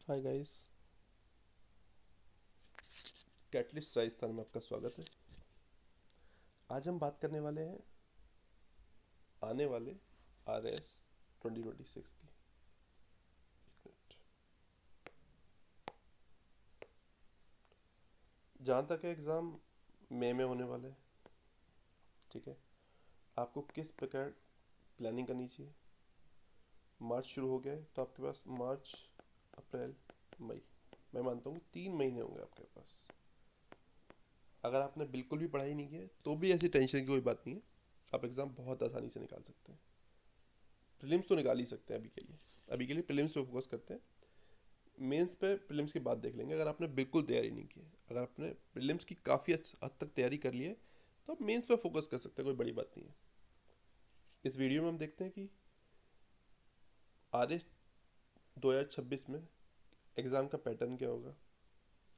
Hi guys, catalyst Rajasthan में आपका स्वागत है। आज हम बात करने वाले हैं आने वाले RS 2026 की। एक मिनट। जहाँ तक है एग्ज़ाम मई में होने वाले हैं, ठीक है। आपको किस प्रकार प्लानिंग करनी चाहिए? मार्च शुरू हो गया है तो आपके पास मार्च, अप्रैल, मई, मैं मानता हूँ 3 महीने होंगे आपके पास। अगर आपने बिल्कुल भी पढ़ाई नहीं की है तो भी ऐसी टेंशन की कोई बात नहीं है, आप एग्ज़ाम बहुत आसानी से निकाल सकते हैं। प्रीलिम्स तो निकाल ही सकते हैं अभी के लिए प्रीलिम्स पे फोकस करते हैं। मेंस पे प्रीलिम्स की बात देख लेंगे। अगर आपने बिल्कुल तैयारी नहीं की है, अगर आपने प्रीलिम्स की काफ़ी हद तक तैयारी कर ली है, तो आप मेंस पे फोकस कर सकते हैं, कोई बड़ी बात नहीं है। इस वीडियो में हम देखते हैं कि RS 2026 में एग्ज़ाम का पैटर्न क्या होगा,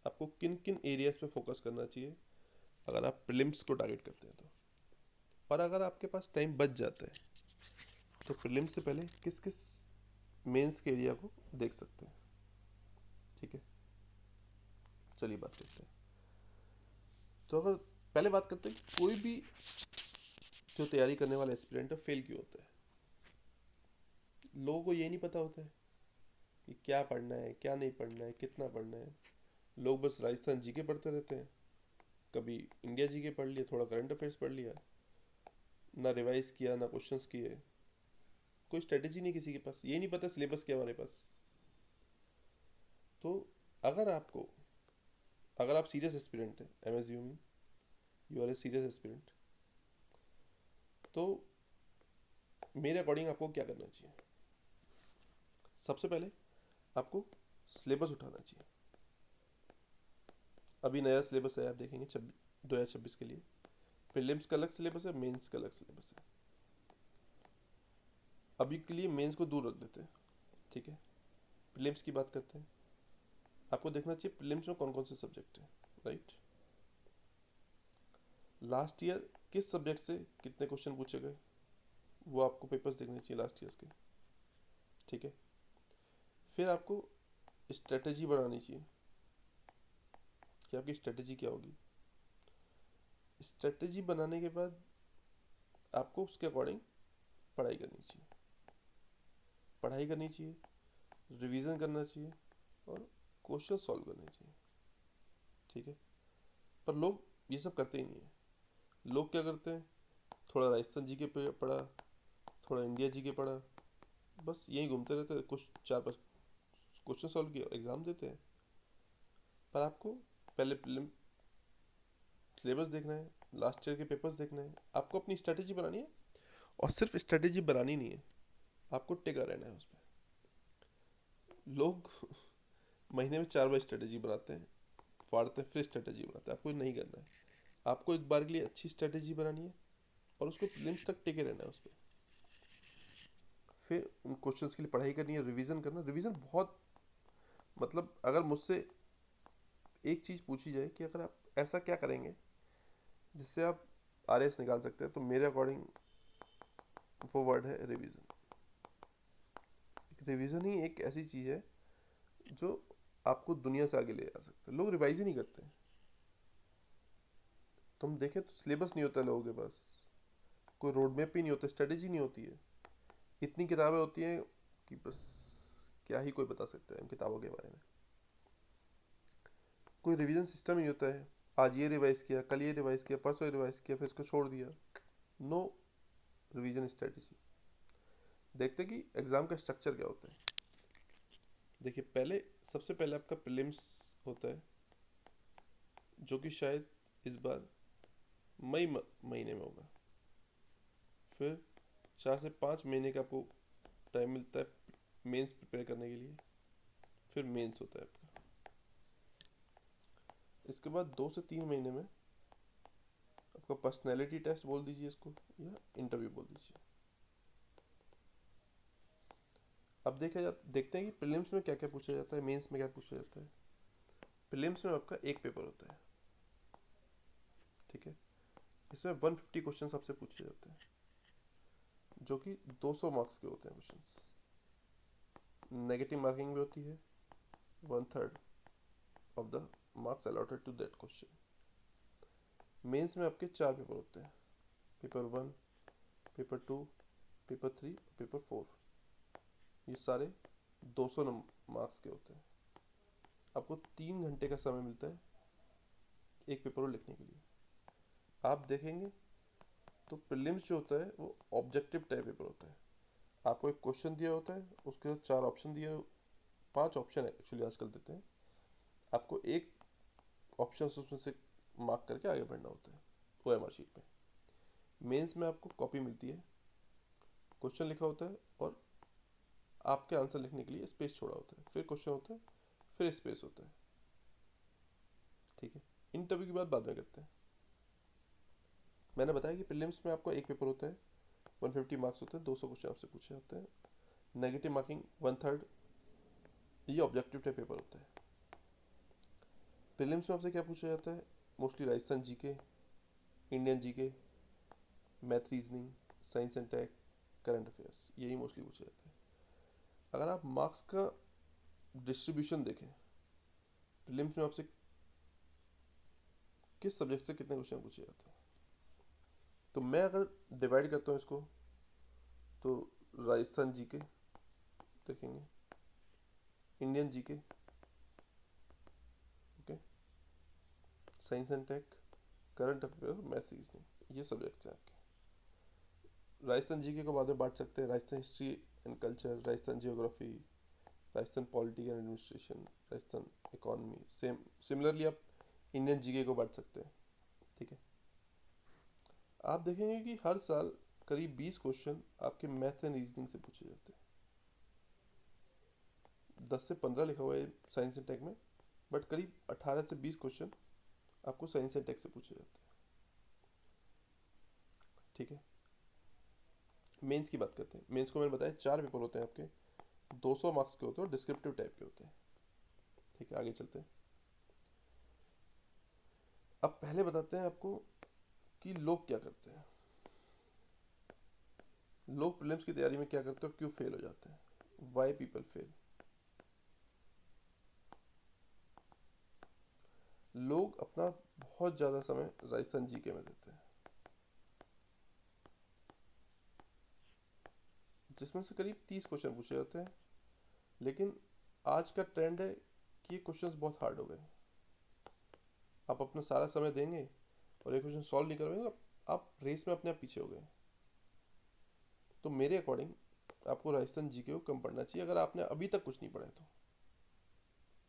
आपको किन किन एरियाज पे फोकस करना चाहिए अगर आप प्रीलिम्स को टारगेट करते हैं तो। और अगर आपके पास टाइम बच जाता है तो प्रीलिम्स से पहले किस किस मेंस के एरिया को देख सकते हैं, ठीक है। चलिए बात करते हैं। तो अगर पहले बात करते हैं कि कोई भी जो तैयारी करने वाला एस्पिरेंट है फेल क्यों होता है। लोगों को ये नहीं पता होता है कि क्या पढ़ना है, क्या नहीं पढ़ना है, कितना पढ़ना है। लोग बस राजस्थान जीके पढ़ते रहते हैं, कभी इंडिया जीके पढ़ लिया, थोड़ा करंट अफेयर्स पढ़ लिया, ना रिवाइज किया ना क्वेश्चंस किए। कोई स्ट्रेटेजी नहीं किसी के पास, ये नहीं पता सिलेबस क्या हमारे पास। तो अगर आपको अगर आप सीरियस एस्पिरेंट हैं, am as you are a serious aspirant, तो मेरे अकॉर्डिंग आपको क्या करना चाहिए? सबसे पहले आपको सिलेबस उठाना चाहिए। अभी नया सिलेबस है, आप देखेंगे 2026 के लिए प्रीलिम्स का अलग सिलेबस है, मेंस का अलग सिलेबस है। अभी के लिए मेंस को दूर रख देते हैं, ठीक है। प्रीलिम्स की बात करते हैं। आपको देखना चाहिए प्रीलिम्स में कौन कौन से सब्जेक्ट हैं, राइट। लास्ट ईयर किस सब्जेक्ट से कितने क्वेश्चन पूछे गए, वो आपको पेपर्स देखने चाहिए लास्ट ईयर्स के, ठीक है। फिर आपको स्ट्रेटेजी बनानी चाहिए कि आपकी स्ट्रेटेजी क्या होगी। स्ट्रेटेजी बनाने के बाद आपको उसके अकॉर्डिंग पढ़ाई करनी चाहिए, रिवीजन करना चाहिए और क्वेश्चन सॉल्व करने चाहिए, ठीक है। पर लोग ये सब करते ही नहीं है। लोग क्या करते हैं, थोड़ा राजस्थान जी के पढ़ा, थोड़ा इंडिया जी के पढ़ा, बस यहीं घूमते रहते हैं, कुछ 4-5 क्वेश्चन सॉल्व किया, एग्ज़ाम देते हैं। पर आपको पहले सिलेबस देखना है, लास्ट ईयर के पेपर्स देखना है, आपको अपनी स्ट्रेटेजी बनानी है। और सिर्फ स्ट्रेटेजी बनानी नहीं है, आपको टिका रहना है उस पर। लोग महीने में 4 बार स्ट्रेटेजी बनाते हैं, फाड़ते हैं, फिर स्ट्रेटेजी बनाते हैं। आपको नहीं करना है, आपको एक बार के लिए अच्छी स्ट्रेटेजी बनानी है और उसको प्रीलिम्स तक टिके रहना है उस पर। फिर उन क्वेश्चंस के लिए पढ़ाई करनी है, रिवीजन करना। रिवीजन बहुत, मतलब अगर मुझसे एक चीज़ पूछी जाए कि अगर आप ऐसा क्या करेंगे जिससे आप RS निकाल सकते हैं, तो मेरे अकॉर्डिंग वो वर्ड है रिवीजन। रिवीजन ही एक ऐसी चीज़ है जो आपको दुनिया से आगे ले जा सकते हैं। लोग रिवाइज ही नहीं करते हैं। तुम देखें तो सिलेबस नहीं होता है लोगों के पास, कोई रोड मैप ही नहीं होता, स्ट्रेटेजी नहीं होती है। इतनी किताबें होती हैं कि बस क्या ही कोई बता सकता है इन किताबों के बारे में। कोई रिवीजन सिस्टम ही नहीं होता है। आज ये रिवाइज किया, कल ये रिवाइज किया, परसों रिवाइज किया, फिर इसको छोड़ दिया। No revision strategy. देखते कि एग्ज़ाम का स्ट्रक्चर क्या होता है। देखिए, सबसे पहले आपका प्रीलिम्स होता है, जो कि शायद इस बार महीने में होगा। फिर 4 से 5 महीने का आपको टाइम मिलता है मेंस प्रिपेयर करने के लिए। फिर मेंस होता है आपका। इसके बाद 2 से 3 महीने में आपका पर्सनैलिटी टेस्ट बोल दीजिए इसको, या इंटरव्यू बोल दीजिए। अब देखते हैं कि प्रीलिम्स में क्या क्या पूछा जाता है, मेंस में क्या पूछा जाता है। प्रीलिम्स में आपका एक पेपर होता है, ठीक है। इसमें 150 क्वेश्चन आपसे पूछे जाते हैं, जो कि 200 मार्क्स के होते हैं क्वेश्चंस। नेगेटिव मार्किंग भी होती है 1/3 of the marks allotted to that question. Mains में आपके 4 पेपर होते हैं, पेपर 1, पेपर 2, पेपर 3, पेपर 4। ये सारे 200 मार्क्स के होते हैं। आपको 3 घंटे का समय मिलता है एक पेपर को लिखने के लिए। आप देखेंगे तो प्रीलिम्स जो होता है वो ऑब्जेक्टिव टाइप पेपर होता है। आपको एक क्वेश्चन दिया होता है, उसके साथ 4 ऑप्शन दिए, 5 ऑप्शन है एक्चुअली आजकल देते हैं। आपको एक ऑप्शन उसमें से मार्क करके आगे बढ़ना होता है OMR शीट पे। मेंस में आपको कॉपी मिलती है, क्वेश्चन लिखा होता है और आपके आंसर लिखने के लिए स्पेस छोड़ा होता है, फिर क्वेश्चन होता है, फिर स्पेस होता है। ठीक है, इंटरव्यू की बात बाद में करते हैं। मैंने बताया कि प्रीलिम्स में आपको एक पेपर होता है, 150 मार्क्स होते हैं, 200 क्वेश्चन आपसे पूछे जाते हैं। नेगेटिव मार्किंग 1/3, ये ऑब्जेक्टिव टाइप पेपर होता है। प्रीलिम्स में आपसे क्या पूछा जाता है? Mostly Rajasthan GK, Indian GK, math reasoning, science and tech, current affairs, यही मोस्टली पूछा जाता है। अगर आप मार्क्स का डिस्ट्रीब्यूशन देखें, प्रीलिम्स में आपसे किस सब्जेक्ट से कितने क्वेश्चन पूछे जाते हैं, तो मैं अगर डिवाइड करता हूँ इसको, तो राजस्थान जीके देखेंगे, Indian GK, okay, science and tech, current affair, math reasoning, ये सब्जेक्ट्स हैं आपके। राजस्थान जीके को बाद में बांट सकते हैं, Rajasthan history and culture, Rajasthan geography, Rajasthan polity and administration, Rajasthan economy. Similarly आप इंडियन जीके को बांट सकते हैं। ठीक है, आप देखेंगे कि हर साल करीब 20 क्वेश्चन आपके मैथ एंड रीजनिंग से पूछे जाते हैं। 10 से 15 लिखा हुआ है साइंस एंड टेक में, बट करीब 18 से 20 क्वेश्चन आपको साइंस एंड टेक से पूछे जाते हैं। ठीक है, मेंस की बात करते हैं। मेंस को मैंने बताया 4 पेपर होते हैं आपके, 200 मार्क्स के होते हैं और डिस्क्रिप्टिव टाइप के होते हैं। ठीक है, आगे चलते हैं। अब पहले बताते हैं आपको कि लोग क्या करते हैं, लोग प्रीलिम्स की तैयारी में क्या करते हैं, क्यों फेल हो जाते हैं, वाई पीपल फेल। लोग अपना बहुत ज़्यादा समय राजस्थान जीके में देते हैं, जिसमें से करीब 30 क्वेश्चन पूछे जाते हैं। लेकिन आज का ट्रेंड है कि ये क्वेश्चंस बहुत हार्ड हो गए। आप अपना सारा समय देंगे और ये क्वेश्चन सॉल्व नहीं करवाएंगे, आप रेस में अपने आप पीछे हो गए। तो मेरे अकॉर्डिंग आपको राजस्थान जीके को कम पढ़ना चाहिए। अगर आपने अभी तक कुछ नहीं पढ़ा है तो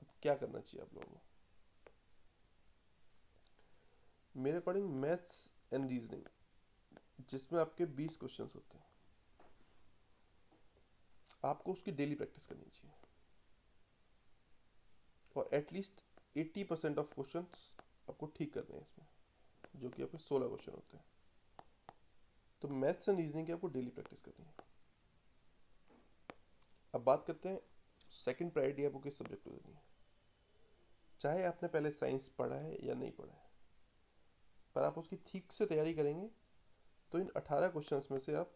अब क्या करना चाहिए आप लोगों को? मेरे अकॉर्डिंग मैथ्स एंड रीजनिंग, जिसमें आपके 20 क्वेश्चंस होते हैं, आपको उसकी डेली प्रैक्टिस करनी चाहिए और एटलीस्ट 80% ऑफ क्वेश्चंस आपको ठीक करने हैं इसमें, जो कि आपके 16 क्वेश्चन होते हैं। तो मैथ्स एंड रीजनिंग की आपको डेली प्रैक्टिस करनी है। अब बात करते हैं सेकंड प्रायोरिटी आपको किस सब्जेक्ट को देनी है। चाहे आपने पहले साइंस पढ़ा है या नहीं पढ़ा है, पर आप उसकी ठीक से तैयारी करेंगे तो इन 18 क्वेश्चंस में से आप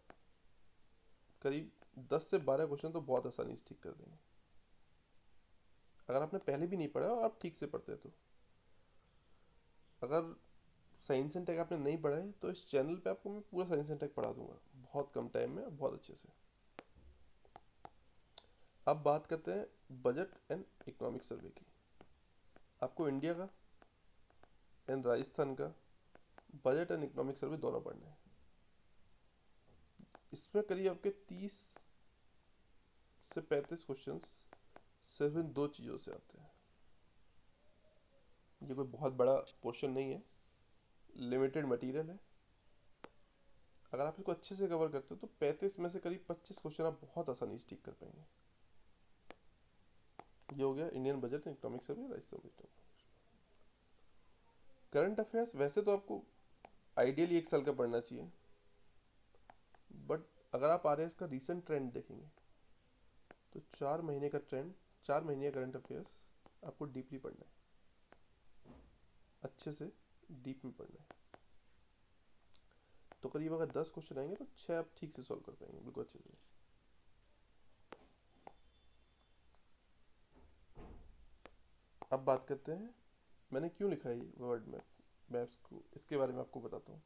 करीब 10 से 12 क्वेश्चन तो बहुत आसानी से ठीक कर देंगे। अगर आपने पहले भी नहीं पढ़ा और आप ठीक से पढ़ते हैं तो। अगर साइंस एंड टेक आपने नहीं पढ़ा है तो इस चैनल पे आपको मैं पूरा साइंस एंड टेक पढ़ा दूंगा बहुत कम टाइम में और बहुत अच्छे से। अब बात करते हैं बजट एंड इकोनॉमिक सर्वे की। आपको इंडिया का एंड राजस्थान का बजट एंड इकोनॉमिक सर्वे दोनों पढ़ने हैं। इसमें करीब आपके 30 से 35 क्वेश्चंस सिर्फ इन 2 चीज़ों से आते हैं। ये कोई बहुत बड़ा पोर्शन नहीं है, लिमिटेड मटेरियल है। अगर आप इसको अच्छे से कवर करते हो तो 35 में से करीब 25 क्वेश्चन आप बहुत आसानी से ठीक कर पाएंगे। ये हो गया Indian budget and economic survey, Rajasthan budget. Current affairs वैसे तो आपको आइडियली 1 साल का पढ़ना चाहिए, बट अगर आप RS का रीसेंट ट्रेंड देखेंगे तो 4 महीने का ट्रेंड, 4 महीने का करंट अफेयर्स आपको डीपली पढ़ना है, अच्छे से डीप में पढ़ना है। तो करीब अगर 10 क्वेश्चन आएंगे तो 6 आप ठीक से सॉल्व कर पाएंगे बिल्कुल अच्छे से। अब बात करते हैं मैंने क्यों लिखा है वर्ड मैप्स को, इसके बारे में आपको बताता हूँ।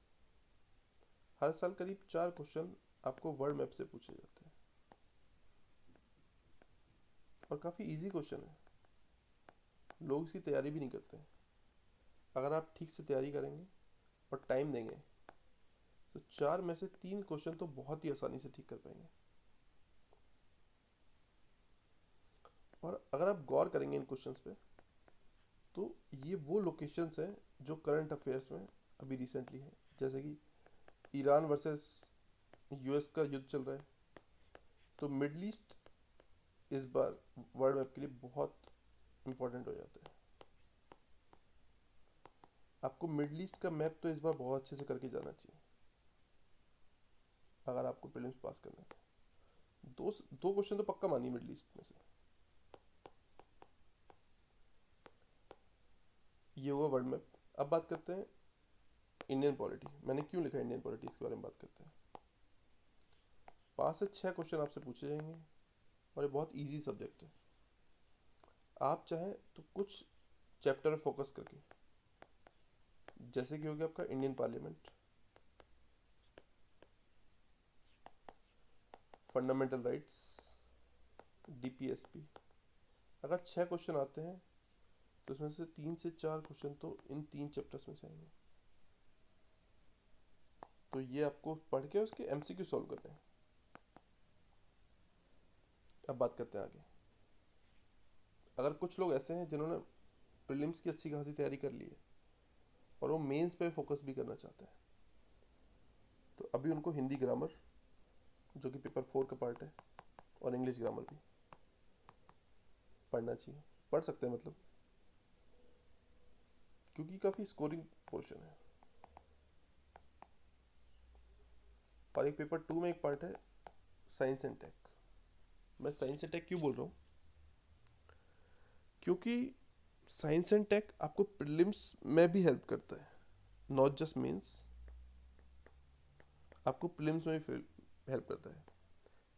हर साल करीब 4 क्वेश्चन आपको वर्ड मैप से पूछे जाते हैं और काफ़ी इजी क्वेश्चन है, लोग इसकी तैयारी भी नहीं करते हैं। अगर आप ठीक से तैयारी करेंगे और टाइम देंगे तो 4 में से 3 क्वेश्चन तो बहुत ही आसानी से ठीक कर पाएंगे। और अगर आप गौर करेंगे इन क्वेश्चंस पे तो ये वो लोकेशंस हैं जो करंट अफेयर्स में अभी रिसेंटली हैं, जैसे कि ईरान वर्सेस यूएस का युद्ध चल रहा है, तो मिडल ईस्ट इस बार वर्ल्ड मैप के लिए बहुत इंपॉर्टेंट हो जाता है। आपको मिडल ईस्ट का मैप तो इस बार बहुत अच्छे से करके जाना चाहिए अगर आपको प्रीलिम्स पास करना है तो। दो क्वेश्चन तो पक्का मानिए मिडल ईस्ट में से। ये हुआ वर्ल्ड मैप। अब बात करते हैं इंडियन पॉलिटी। मैंने क्यों लिखा इंडियन पॉलिटी, इसके बारे में बात करते हैं। 5 से 6 क्वेश्चन आपसे पूछे जाएंगे और ये बहुत इजी सब्जेक्ट है। आप चाहें तो कुछ चैप्टर में फोकस करके, जैसे कि हो गया आपका Indian parliament, fundamental rights, DPSP, अगर 6 क्वेश्चन आते हैं तो उसमें से 3 से 4 क्वेश्चन तो इन 3 चैप्टर्स में से आएंगे। तो ये आपको पढ़ के उसके एमसीक्यू सॉल्व करने हैं। अब बात करते हैं आगे। अगर कुछ लोग ऐसे हैं जिन्होंने प्रीलिम्स की अच्छी खासी तैयारी कर ली है और वो मेंस पे फोकस भी करना चाहते हैं, तो अभी उनको हिंदी ग्रामर, जो कि पेपर 4 का पार्ट है, और इंग्लिश ग्रामर भी पढ़ना चाहिए। पढ़ सकते हैं मतलब, क्योंकि काफ़ी स्कोरिंग पोर्शन है। और एक पेपर 2 में एक पार्ट है साइंस एंड टेक। मैं साइंस एंड टेक क्यों बोल रहा हूँ, क्योंकि साइंस एंड टेक आपको प्रीलिम्स में भी हेल्प करता है, नॉट जस्ट मेंस, आपको प्रीलिम्स में भी हेल्प करता है।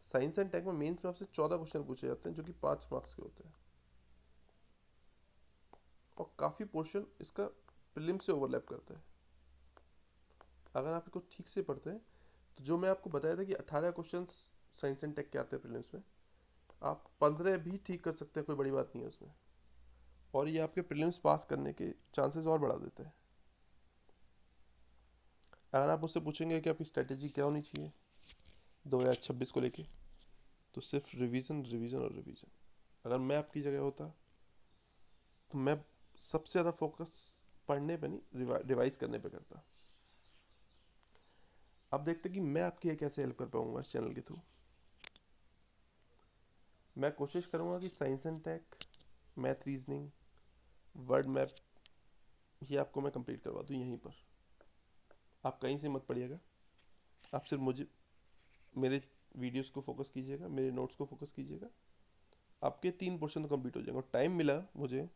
साइंस एंड टेक में मेंस में आपसे 14 क्वेश्चन पूछे जाते हैं जो कि 5 मार्क्स के होते हैं, और काफ़ी पोर्शन इसका प्रीलिम्स से ओवरलैप करता है। अगर आप इसको ठीक से पढ़ते हैं तो जो मैं आपको बताया था कि 18 क्वेश्चन साइंस एंड टेक के आते हैं प्रीलिम्स में, आप 15 भी ठीक कर सकते हैं, कोई बड़ी बात नहीं है उसमें, और ये आपके प्रीलिम्स पास करने के चांसेस और बढ़ा देते हैं। अगर आप मुझसे पूछेंगे कि आपकी स्ट्रेटेजी क्या होनी चाहिए 2026 को लेके, तो सिर्फ रिवीजन रिवीजन और रिवीजन। अगर मैं आपकी जगह होता तो मैं सबसे ज़्यादा फोकस पढ़ने पे नहीं, रिवाइज करने पे करता। अब देखते कि मैं आपकी कैसे हेल्प कर पाऊंगा इस चैनल के थ्रू। मैं कोशिश करूंगा कि science and tech, math, reasoning, word map, ये आपको मैं कंप्लीट करवा दूँ यहीं पर। आप कहीं से मत पढ़िएगा, आप सिर्फ मुझे, मेरे वीडियोस को फोकस कीजिएगा, मेरे नोट्स को फोकस कीजिएगा। आपके 3 पोर्शन तो कंप्लीट हो जाएंगे। और टाइम मिला मुझे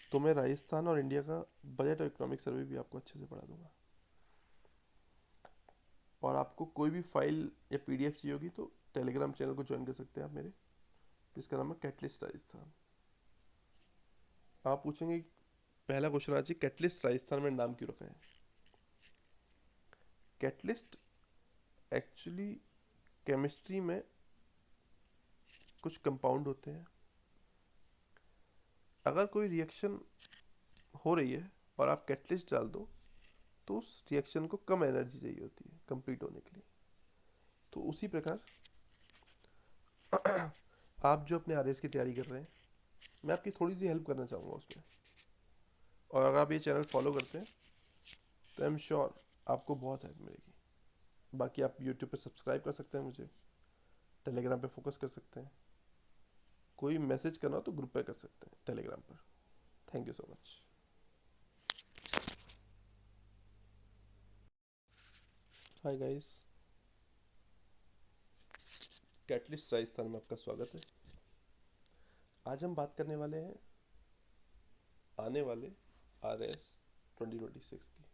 तो मैं राजस्थान और इंडिया का बजट और इकोनॉमिक सर्वे भी आपको अच्छे से पढ़ा दूंगा। और आपको कोई भी फाइल या पीडीएफ चाहिए होगी तो टेलीग्राम चैनल को ज्वाइन कर सकते हैं आप मेरे, जिसका नाम है कैटलिस्ट राजस्थान। आप पूछेंगे पहला क्वेश्चन आज, कैटलिस्ट राजस्थान में नाम क्यों रखा है। कैटलिस्ट एक्चुअली केमिस्ट्री में कुछ कंपाउंड होते हैं, अगर कोई रिएक्शन हो रही है और आप कैटलिस्ट डाल दो तो उस रिएक्शन को कम एनर्जी चाहिए होती है कंप्लीट होने के लिए। तो उसी प्रकार आप जो अपने आरएस की तैयारी कर रहे हैं, मैं आपकी थोड़ी सी हेल्प करना चाहूँगा उसमें। और अगर आप ये चैनल फॉलो करते हैं तो आई एम श्योर आपको बहुत हेल्प मिलेगी। बाकी आप यूट्यूब पे सब्सक्राइब कर सकते हैं मुझे, टेलीग्राम पे फोकस कर सकते हैं, कोई मैसेज करना हो तो ग्रुप पे कर सकते हैं टेलीग्राम पर। Thank you so much. Hi guys, catalyst Rajasthan में आपका स्वागत है। आज हम बात करने वाले हैं आने वाले RS 2026 की।